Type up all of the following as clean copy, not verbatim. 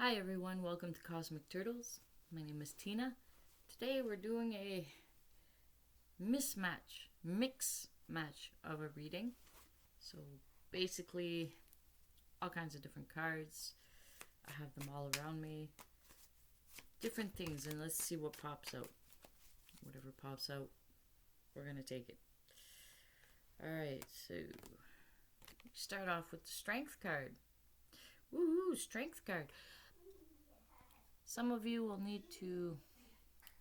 Hi everyone, welcome to Cosmic Turtles. My name is Tina. Today we're doing a mix match of a reading. So basically, all kinds of different cards. I have them all around me. Different things, and let's see what pops out. Whatever pops out, we're going to take it. Alright, so start off with the Strength card. Woohoo, Strength card. Some of you will need to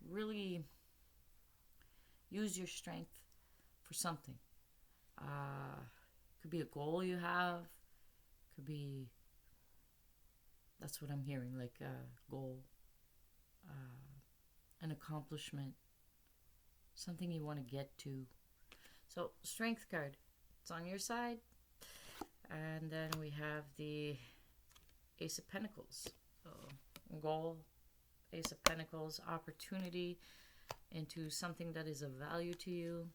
really use your strength for something. Could be a goal you have. Could be, that's what I'm hearing, like a goal, an accomplishment, something you want to get to. So, Strength card, it's on your side. And then we have the Ace of Pentacles. So, goal, Ace of Pentacles, opportunity into something that is of value to you.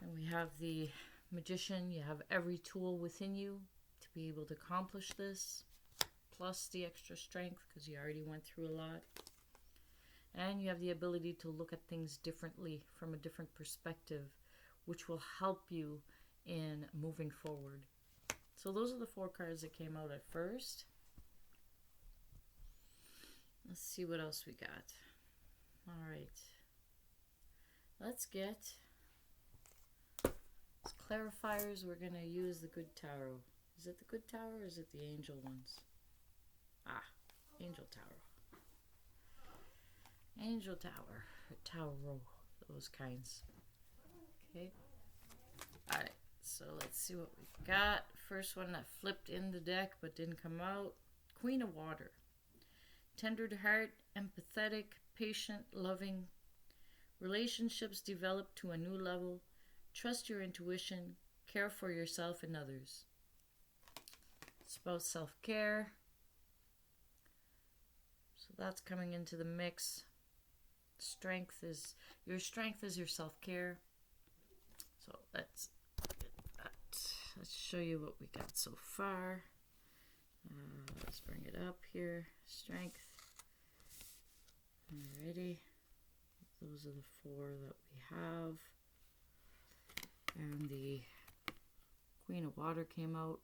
And we have the Magician. You have every tool within you to be able to accomplish this, plus the extra strength because you already went through a lot. And you have the ability to look at things differently from a different perspective, which will help you in moving forward. So those are the 4 cards that came out at first. Let's see what else we got. All right. Let's get as clarifiers. We're going to use the Good Tarot. Is it the Good Tower or is it the Angel ones? Angel Tower. Angel Tower. Tarot. Those kinds. Okay. All right. So let's see what we got. First one that flipped in the deck but didn't come out. Queen of Water. Tender to heart, empathetic, patient, loving. Relationships develop to a new level. Trust your intuition. Care for yourself and others. It's about self-care. So that's coming into the mix. Your strength is your self-care. So let's get that. Let's show you what we got so far. Let's bring it up here. Strength. Alrighty. Those are the 4 that we have. And the Queen of Water came out.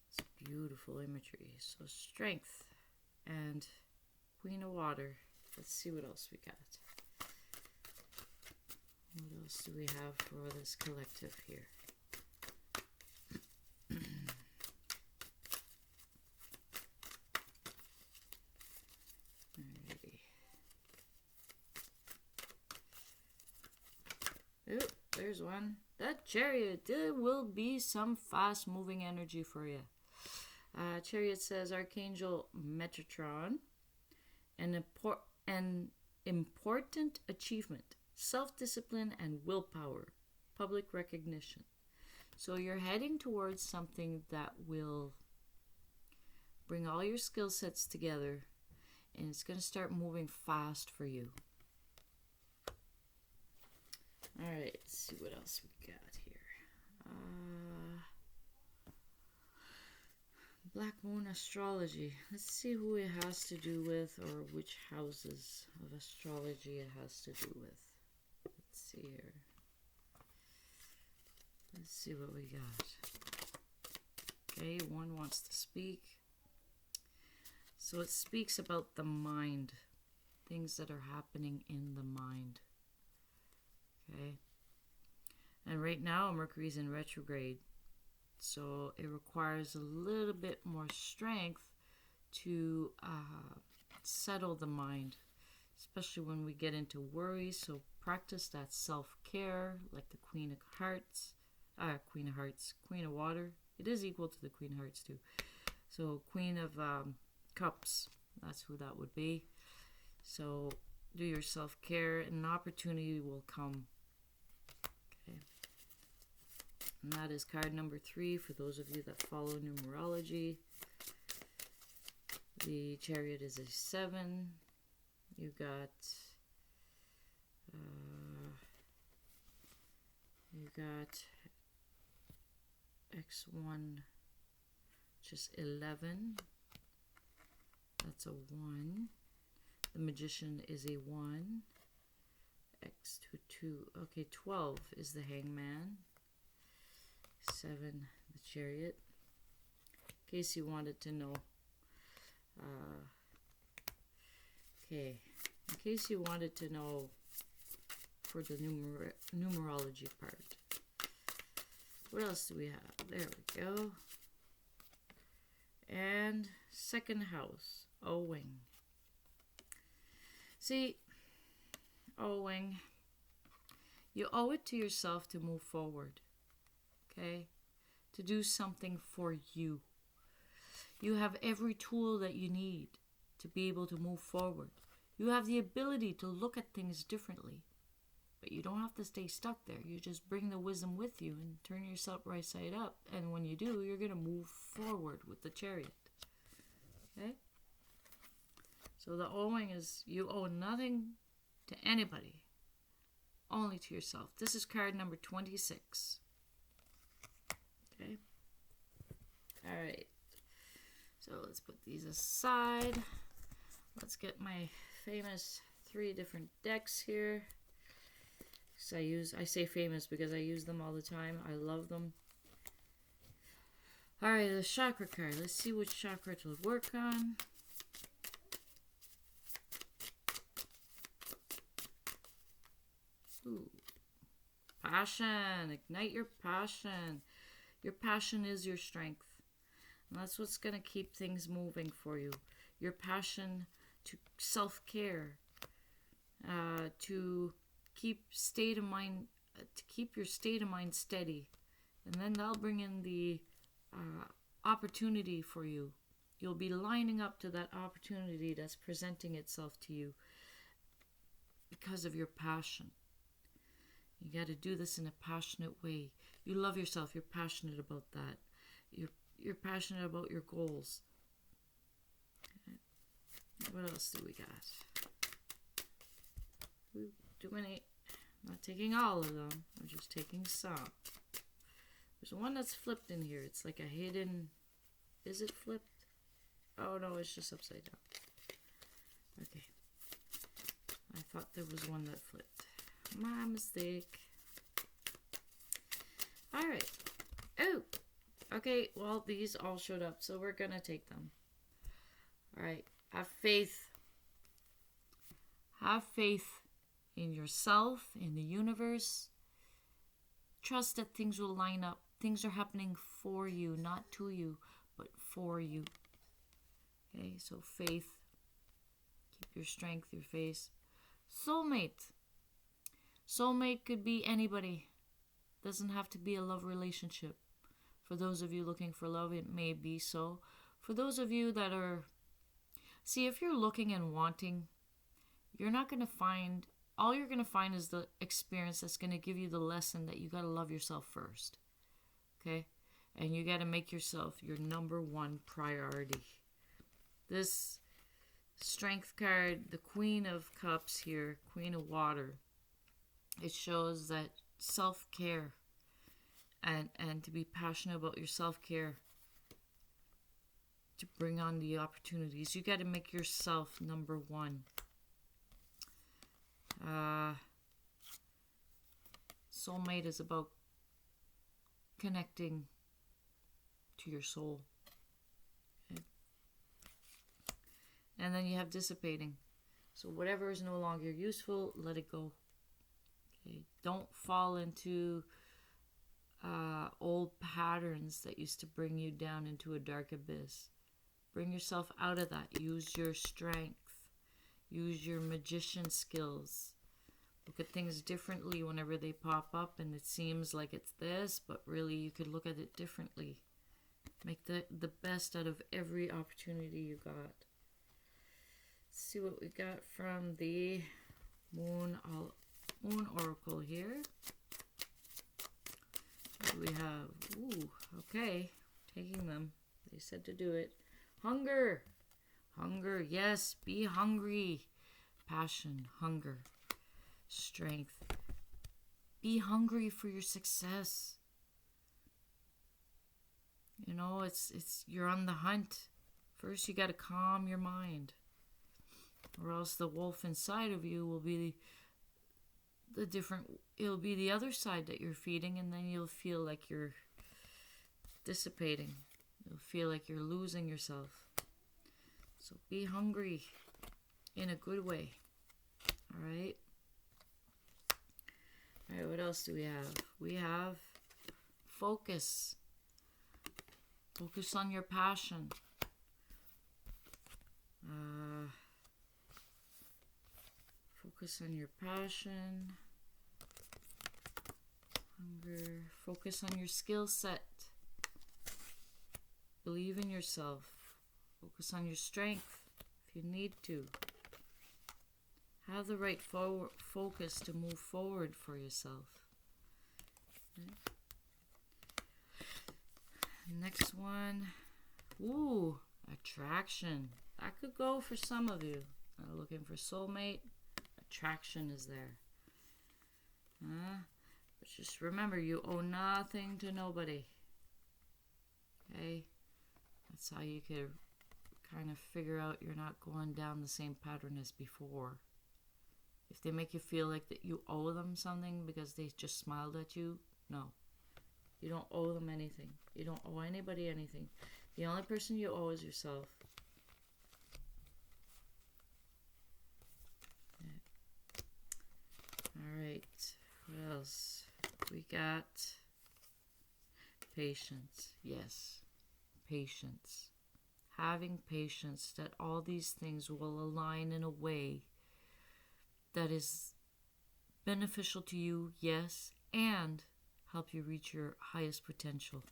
It's beautiful imagery. So Strength and Queen of Water. Let's see what else we got. What else do we have for this collective here? There's one. That Chariot, there will be some fast moving energy for you. Chariot says Archangel Metatron, an important achievement, self-discipline and willpower, public recognition. So you're heading towards something that will bring all your skill sets together, and it's going to start moving fast for you. Alright, let's see what else we got here. Black Moon Astrology. Let's see who it has to do with, or which houses of astrology it has to do with. Let's see here. Let's see what we got. Okay, one wants to speak. So it speaks about the mind. Things that are happening in the mind. Okay. And right now Mercury's in retrograde, so it requires a little bit more strength to settle the mind, especially when we get into worry. So practice that self-care, like the Queen of Hearts, Queen of Water. It is equal to the Queen of Hearts too. So Queen of Cups, that's who that would be. So do your self-care and an opportunity will come. Okay. And that is card number 3 for those of you that follow numerology. The Chariot is a 7. You got X1, which is 11. That's a 1. The Magician is a 1. X to 2. Okay, 12 is the Hangman. 7, the Chariot. In case you wanted to know. Okay, in case you wanted to know for the numerology part. What else do we have? There we go. And second house, owing. See, owing, you owe it to yourself to move forward, okay? To do something for you. You have every tool that you need to be able to move forward. You have the ability to look at things differently, but you don't have to stay stuck there. You just bring the wisdom with you and turn yourself right side up. And when you do, you're going to move forward with the Chariot. Okay? So the owing is you owe nothing to anybody, only to yourself. This is card number 26. Okay? All right. So let's put these aside. Let's get my famous 3 different decks here. So I say famous because I use them all the time. I love them. All right, the chakra card. Let's see which chakra to work on. Ooh. Passion. Ignite your passion. Your passion is your strength. And that's what's going to keep things moving for you. Your passion to self-care, to keep your state of mind steady, and then that'll bring in the opportunity for you. You'll be lining up to that opportunity that's presenting itself to you because of your passion. You got to do this in a passionate way. You love yourself. You're passionate about that. You're passionate about your goals. What else do we got? Too many. I'm not taking all of them. I'm just taking some. There's one that's flipped in here. It's like a hidden. Is it flipped? Oh no, it's just upside down. Okay. I thought there was one that flipped. My mistake. Alright. Oh! Okay, well, these all showed up, so we're gonna take them. Alright. Have faith. Have faith in yourself, in the universe. Trust that things will line up. Things are happening for you, not to you, but for you. Okay, so faith. Keep your strength, your faith. Soulmate. Soulmate could be anybody. Doesn't have to be a love relationship. For those of you looking for love, it may be so. For those of you that are... See, if you're looking and wanting, you're not going to find... All you're going to find is the experience that's going to give you the lesson that you got to love yourself first. Okay? And you got to make yourself your number one priority. This strength card, the Queen of Cups here, Queen of Water, it shows that self-care and to be passionate about your self-care, to bring on the opportunities. You got to make yourself number one. Soulmate is about connecting to your soul. Okay. And then you have dissipating. So whatever is no longer useful, let it go. Okay. Don't fall into old patterns that used to bring you down into a dark abyss. Bring yourself out of that. Use your strength. Use your magician skills. Look at things differently whenever they pop up and it seems like it's this, but really you could look at it differently. Make the best out of every opportunity you got. Let's see what we got from the Moon Oracle here. What do we have? Ooh, okay. Taking them. They said to do it. Hunger. Hunger, yes. Be hungry. Passion, hunger, strength. Be hungry for your success. it's you're on the hunt. First you got to calm your mind, or else the wolf inside of you will be it'll be the other side that you're feeding, and then you'll feel like you're dissipating. You'll feel like you're losing yourself. So be hungry in a good way. All right. All right, what else do we have? We have focus. Focus on your passion. Focus on your passion. Hunger. Focus on your skill set. Believe in yourself. Focus on your strength if you need to. Have the right focus to move forward for yourself. Okay. Next one. Ooh, attraction. That could go for some of you. Looking for soulmate. Attraction is there. But just remember, you owe nothing to nobody. Okay? That's how you could kind of figure out you're not going down the same pattern as before. If they make you feel like that you owe them something because they just smiled at you, no. You don't owe them anything. You don't owe anybody anything. The only person you owe is yourself. Alright, what else? We got patience. Yes, patience. Having patience that all these things will align in a way that is beneficial to you, yes, and help you reach your highest potential.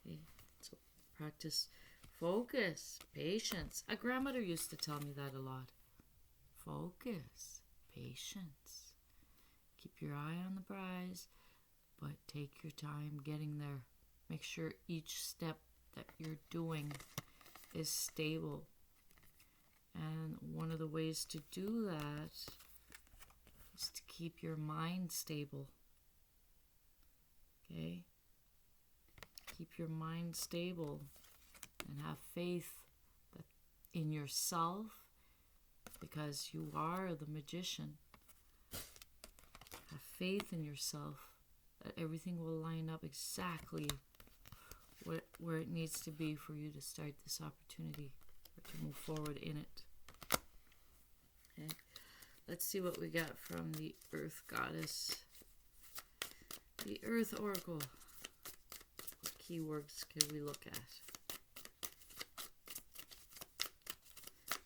Okay, so practice focus, patience. A grandmother used to tell me that a lot. Focus, patience. Keep your eye on the prize, but take your time getting there. Make sure each step that you're doing is stable. And one of the ways to do that is to keep your mind stable. Okay? Keep your mind stable and have faith in yourself, because you are the magician. Have faith in yourself that everything will line up exactly where it needs to be for you to start this opportunity or to move forward in it. Okay. Let's see what we got from the Earth Goddess. The Earth Oracle. What keywords can we look at?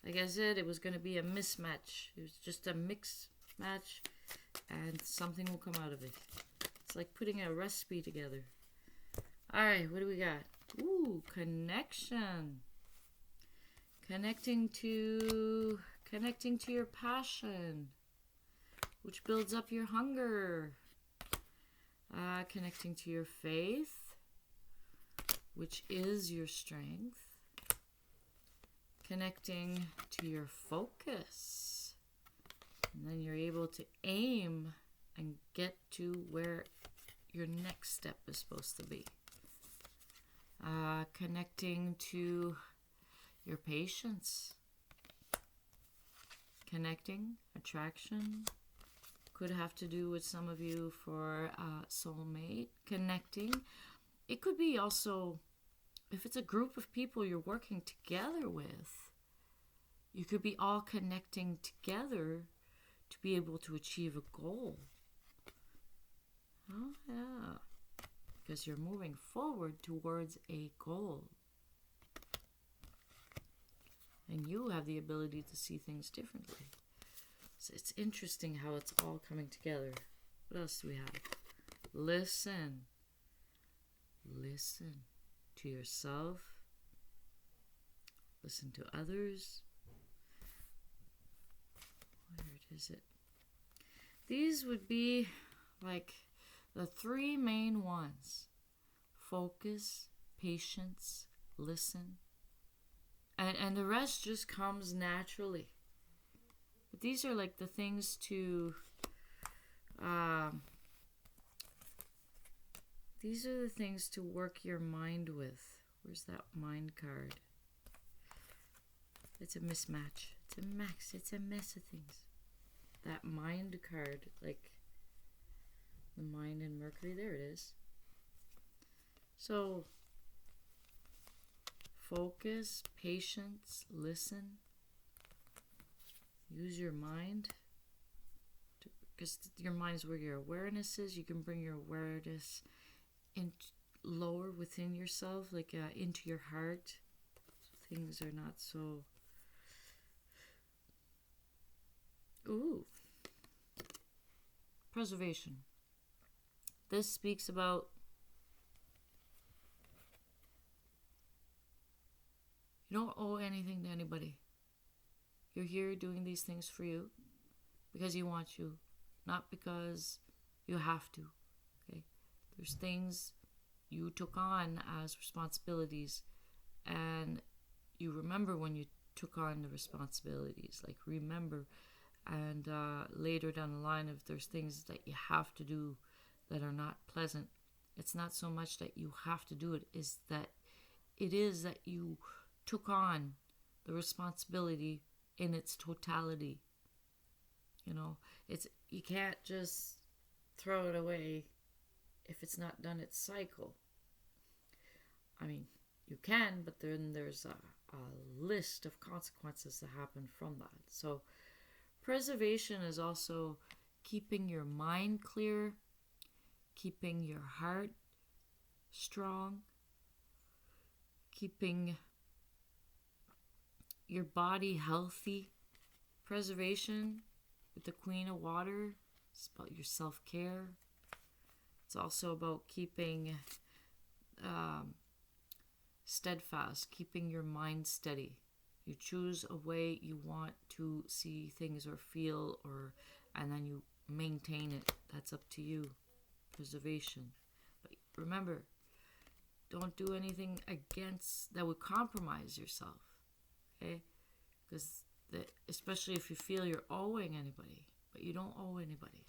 Like I said, it was going to be a mismatch. It was just a mix match, and something will come out of it. It's like putting a recipe together. Alright, what do we got? Ooh, connection. Connecting to your passion, which builds up your hunger. Connecting to your faith, which is your strength. Connecting to your focus. And then you're able to aim and get to where your next step is supposed to be. Connecting to your patience. Connecting, attraction. Could have to do with some of you for soulmate. Connecting. It could be also, if it's a group of people you're working together with, you could be all connecting together to be able to achieve a goal. Oh, yeah. Because you're moving forward towards a goal. And you have the ability to see things differently. So it's interesting how it's all coming together. What else do we have? Listen. Listen to yourself. Listen to others. Where is it? These would be like the three main ones. Focus, patience, listen. And the rest just comes naturally. But these are like the things to These are the things to work your mind with. Where's that mind card? It's a mismatch. It's a mess of things. That mind card, like the mind and Mercury, there it is. So, focus, patience, listen. Use your mind. Because your mind is where your awareness is. You can bring your awareness in lower within yourself, like into your heart. So things are not so... Ooh. Preservation. This speaks about you don't owe anything to anybody. You're here doing these things for you because you want to, not because you have to. Okay? There's things you took on as responsibilities, and you remember when you took on the responsibilities. Like, remember. And later down the line, if there's things that you have to do that are not pleasant, it's not so much that you have to do it, is that it is that you took on the responsibility in its totality. You know, it's, you can't just throw it away if it's not done its cycle. I mean, you can, but then there's a list of consequences that happen from that. So preservation is also keeping your mind clear, keeping your heart strong, keeping your body healthy. Preservation with the Queen of Water, it's about your self-care. It's also about keeping steadfast, keeping your mind steady. You choose a way you want to see things or feel, and then you maintain it. That's up to you. Preservation. But remember, don't do anything against that would compromise yourself. Okay? Because especially if you feel you're owing anybody, but you don't owe anybody.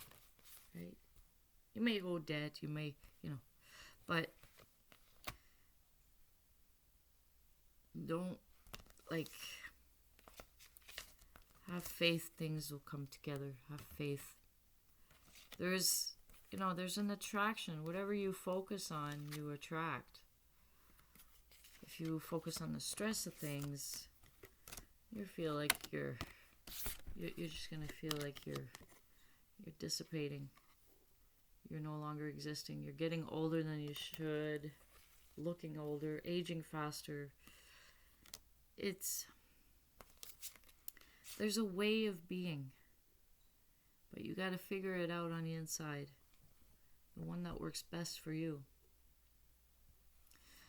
Right? You may owe debt, you may, but don't, have faith things will come together. Have faith. There's an attraction. Whatever you focus on, you attract. If you focus on the stress of things, you feel like you're just gonna feel like you're dissipating. You're no longer existing. You're getting older than you should, looking older, aging faster. There's a way of being, but you got to figure it out on the inside, the one that works best for you.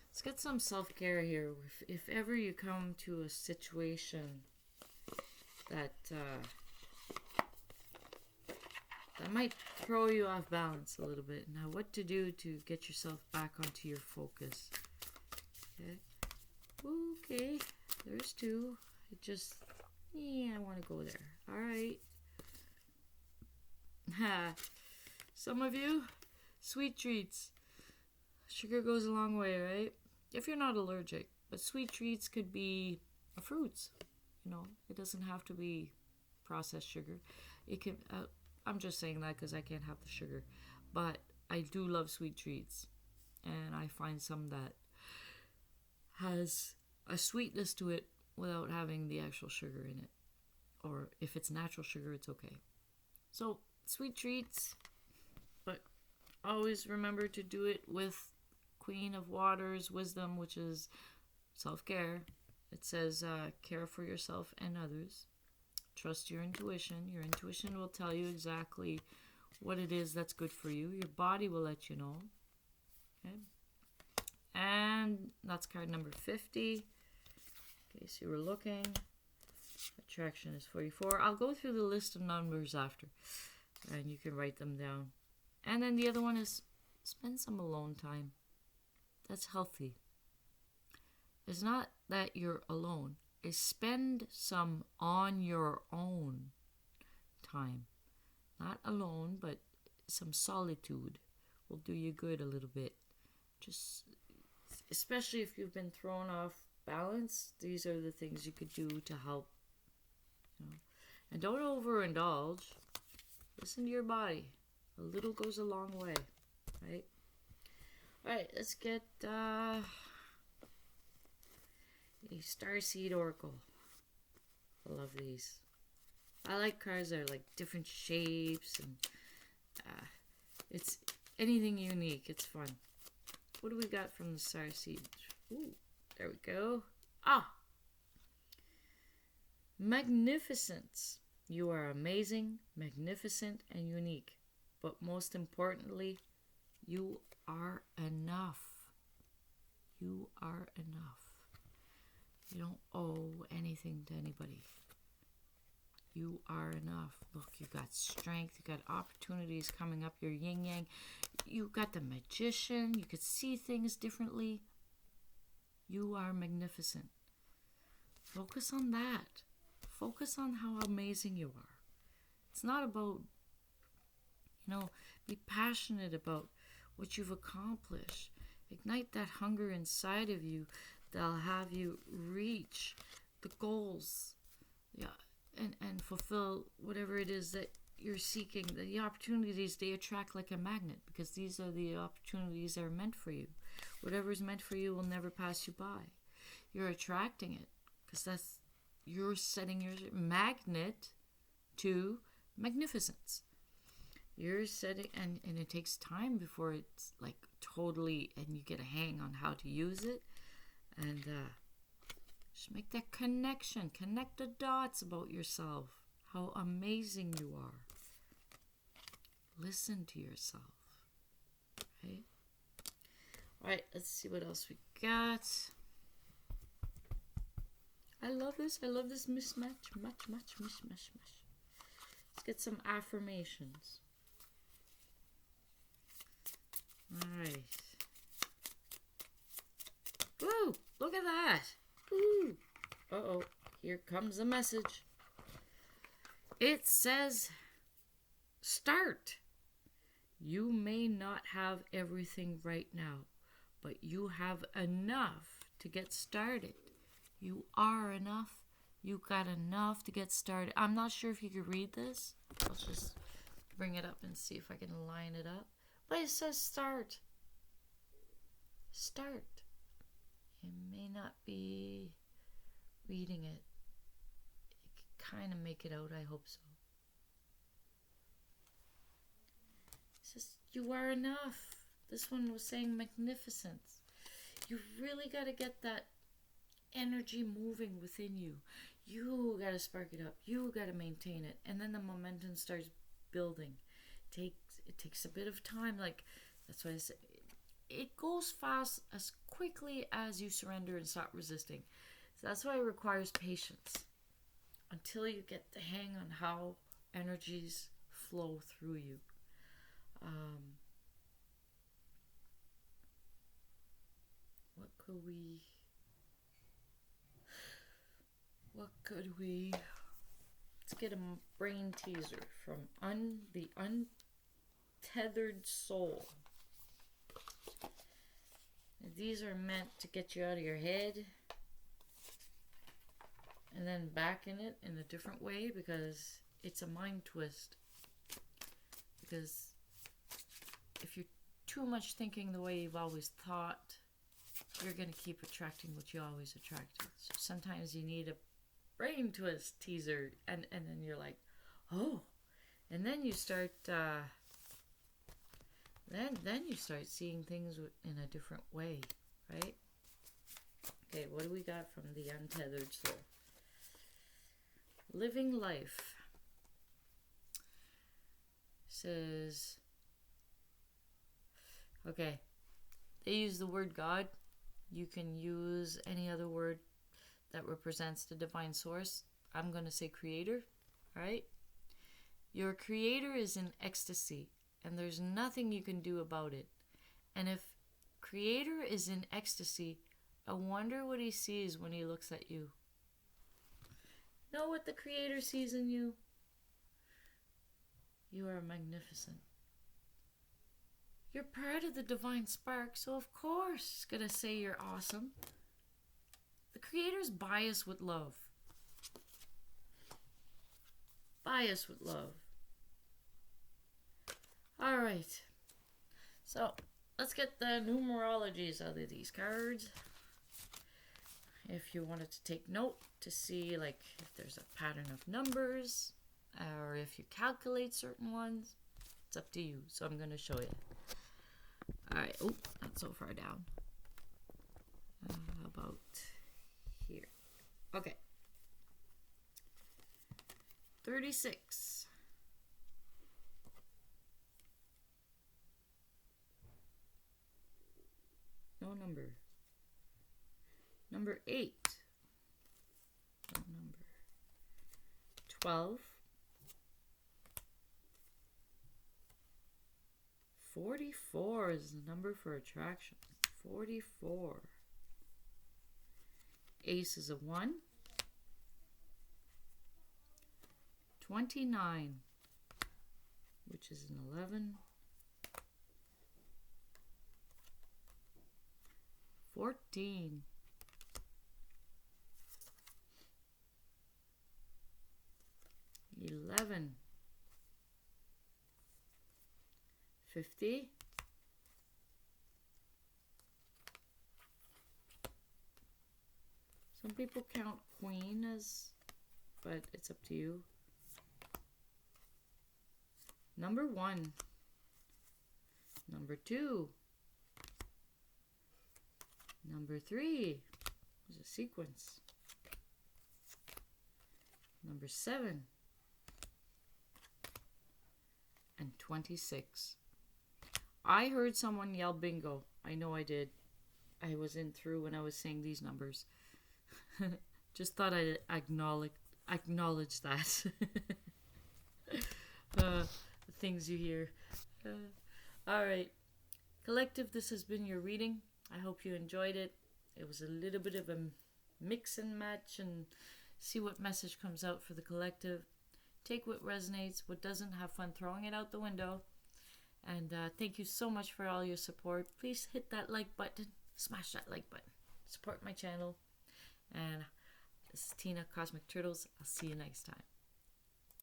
Let's get some self-care here. If ever you come to a situation that might throw you off balance a little bit, now what to do to get yourself back onto your focus. Okay, there's two. I want to go there. All right. Some of you, sweet treats. Sugar goes a long way, right? If you're not allergic. But sweet treats could be fruits. It doesn't have to be processed sugar. It can. I'm just saying that because I can't have the sugar. But I do love sweet treats. And I find some that has a sweetness to it without having the actual sugar in it. Or if it's natural sugar, it's okay. So, sweet treats, but always remember to do it with Queen of Waters wisdom, which is self-care. It says, care for yourself and others. Trust your intuition. Your intuition will tell you exactly what it is that's good for you. Your body will let you know. Okay? And that's card number 50. In case you were looking. Attraction is 44. I'll go through the list of numbers after. And you can write them down. And then the other one is spend some alone time. That's healthy. It's not that you're alone. It's spend some on your own time. Not alone, but some solitude will do you good a little bit. Just, especially if you've been thrown off balance, these are the things you could do to help. And don't overindulge. Listen to your body. A little goes a long way, right? All right, let's get a Starseed Oracle. I love these. I like cards that are like different shapes, and it's anything unique. It's fun. What do we got from the Starseed? Ooh, there we go. Magnificence. You are amazing, magnificent, and unique. But most importantly, you are enough. You are enough. You don't owe anything to anybody. You are enough. Look, you got strength. You got opportunities coming up. Your yin yang. You got the magician. You could see things differently. You are magnificent. Focus on that. Focus on how amazing you are. It's not about, be passionate about what you've accomplished. Ignite that hunger inside of you that'll have you reach the goals, and fulfill whatever it is that you're seeking. The opportunities, they attract like a magnet, because these are the opportunities that are meant for you. Whatever is meant for you will never pass you by. You're attracting it because you're setting your magnet to magnificence. You're setting, and it takes time before it's like totally, and you get a hang on how to use it. And just make that connection. Connect the dots about yourself. How amazing you are. Listen to yourself. Okay? Alright, let's see what else we got. I love this. I love this mismatch. Match. Let's get some affirmations. Alright. Woo! Look at that! Woo! Uh-oh. Here comes the message. It says, start. You may not have everything right now, but you have enough to get started. You are enough. You got enough to get started. I'm not sure if you could read this. I'll just bring it up and see if I can line it up. But it says start. Start. You may not be reading it. You can kind of make it out. I hope so. It says you are enough. This one was saying magnificence. You really got to get that energy moving within you. You got to spark it up. You got to maintain it. And then the momentum starts building. It takes a bit of time. Like, that's why I say it goes fast as quickly as you surrender and stop resisting. So that's why it requires patience until you get the hang on how energies flow through you. What could we let's get a brain teaser from the Untethered Soul. These are meant to get you out of your head and then back in it in a different way, because it's a mind twist. Because if you're too much thinking the way you've always thought, you're going to keep attracting what you always attracted. So sometimes you need a brain twist teaser, and then you're like, oh, and then you start then you start seeing things in a different way, right? Okay, what do we got from the Untethered Soul? Living life says, okay, they use the word God. You can use any other word that represents the divine source. I'm going to say creator, all right? Your creator is in ecstasy, and there's nothing you can do about it. And if creator is in ecstasy, I wonder what he sees when he looks at you. Know what the creator sees in you? You are magnificent. You're part of the divine spark, so of course it's gonna say you're awesome. The Creator's biased with love. Biased with love. Alright. So, let's get the numerologies out of these cards. If you wanted to take note to see like if there's a pattern of numbers or if you calculate certain ones, it's up to you. So I'm going to show you. Alright, oh, not so far down. About here. Okay. 36. No number. Number 8. No number. 12. 44 is the number for attraction. 44. Ace is a 1. 29, which is an 11. 14. 11. 50. 'Some people count Queen as, but it's up to you. Number 1. Number 2. Number 3. There's a sequence. Number 7. And 26. I heard someone yell bingo. I know I did. I wasn't through when I was saying these numbers. Just thought I'd acknowledge that. The things you hear. Alright. Collective, this has been your reading. I hope you enjoyed it. It was a little bit of a mix and match and see what message comes out for the collective. Take what resonates, what doesn't, have fun throwing it out the window. And thank you so much for all your support. Please hit that like button. Smash that like button. Support my channel. And this is Tina, Cosmic Turtles. I'll see you next time.